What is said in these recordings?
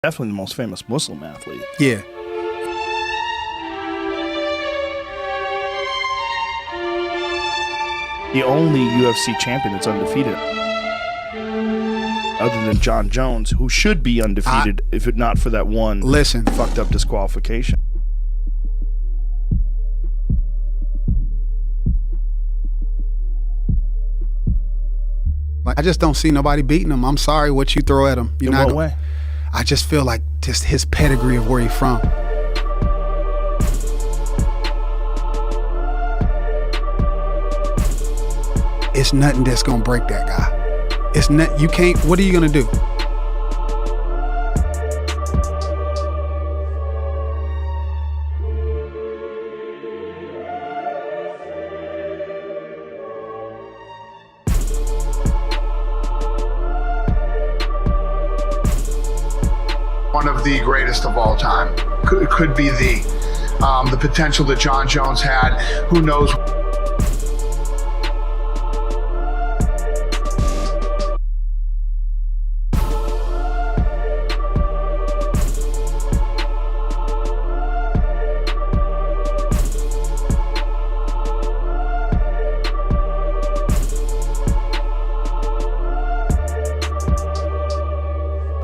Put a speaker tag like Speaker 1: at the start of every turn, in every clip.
Speaker 1: Definitely the most famous Muslim athlete.
Speaker 2: Yeah.
Speaker 1: The only UFC champion that's undefeated. Other than John Jones, who should be undefeated if it not for that one fucked up disqualification.
Speaker 2: Like, I just don't see nobody beating him. I'm sorry what you throw at him.
Speaker 1: In what way?
Speaker 2: I just feel like just his pedigree of where he's from. It's nothing that's gonna break that guy. It's not. You can't. What are you gonna do?
Speaker 3: One of the greatest of all time. Could be the potential that John Jones had. Who knows?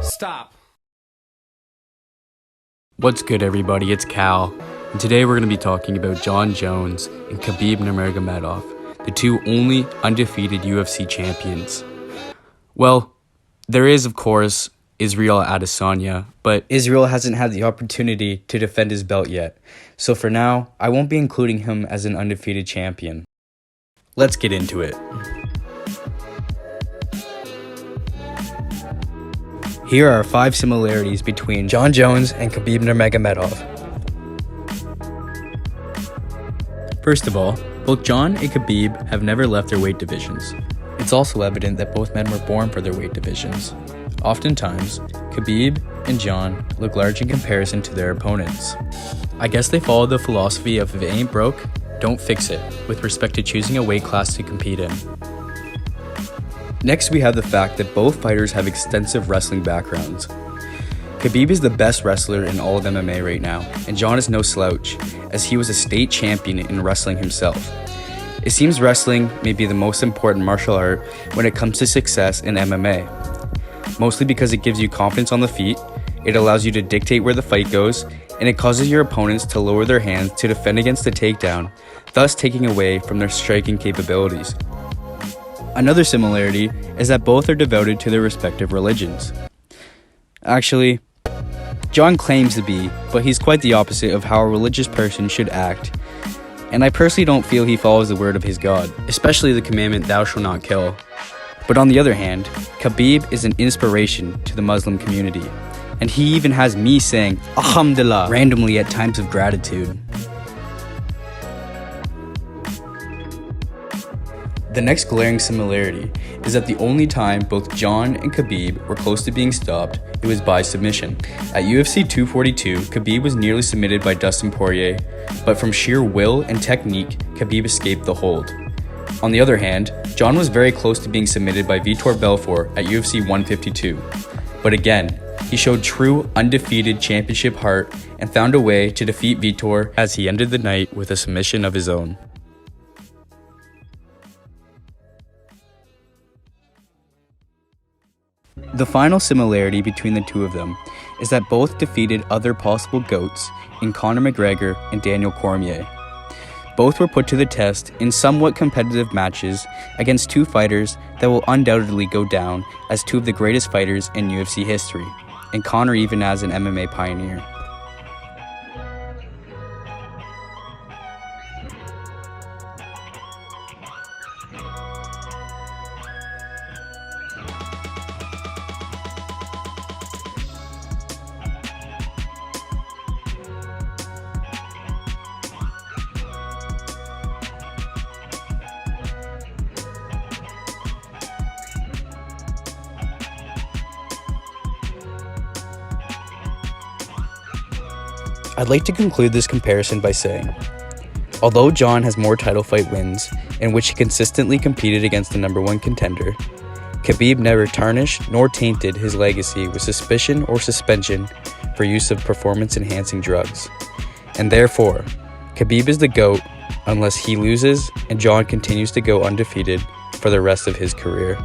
Speaker 4: Stop.
Speaker 5: What's good, everybody? It's Chael, and today we're going to be talking about John Jones and Khabib Nurmagomedov, the two only undefeated UFC champions. Well, there is, of course, Israel Adesanya, but Israel hasn't had the opportunity to defend his belt yet, so for now, I won't be including him as an undefeated champion. Let's get into it. Here are 5 similarities between John Jones and Khabib Nurmagomedov. First of all, both John and Khabib have never left their weight divisions. It's also evident that both men were born for their weight divisions. Oftentimes, Khabib and John look large in comparison to their opponents. I guess they follow the philosophy of if it ain't broke, don't fix it, with respect to choosing a weight class to compete in. Next, we have the fact that both fighters have extensive wrestling backgrounds. Khabib is the best wrestler in all of MMA right now, and John is no slouch, as he was a state champion in wrestling himself. It seems wrestling may be the most important martial art when it comes to success in MMA, mostly because it gives you confidence on the feet, it allows you to dictate where the fight goes, and it causes your opponents to lower their hands to defend against the takedown, thus taking away from their striking capabilities. Another similarity is that both are devoted to their respective religions. Actually, John claims to be, but he's quite the opposite of how a religious person should act, and I personally don't feel he follows the word of his God, especially the commandment, "Thou shalt not kill." But on the other hand, Khabib is an inspiration to the Muslim community, and he even has me saying Alhamdulillah randomly at times of gratitude. The next glaring similarity is that the only time both John and Khabib were close to being stopped, it was by submission. At UFC 242, Khabib was nearly submitted by Dustin Poirier, but from sheer will and technique, Khabib escaped the hold. On the other hand, John was very close to being submitted by Vitor Belfort at UFC 152. But again, he showed true undefeated championship heart and found a way to defeat Vitor as he ended the night with a submission of his own. The final similarity between the two of them is that both defeated other possible GOATs in Conor McGregor and Daniel Cormier. Both were put to the test in somewhat competitive matches against two fighters that will undoubtedly go down as two of the greatest fighters in UFC history, and Conor even as an MMA pioneer. I'd like to conclude this comparison by saying, although John has more title fight wins, in which he consistently competed against the #1 contender, Khabib never tarnished nor tainted his legacy with suspicion or suspension for use of performance-enhancing drugs. And therefore, Khabib is the GOAT unless he loses and John continues to go undefeated for the rest of his career.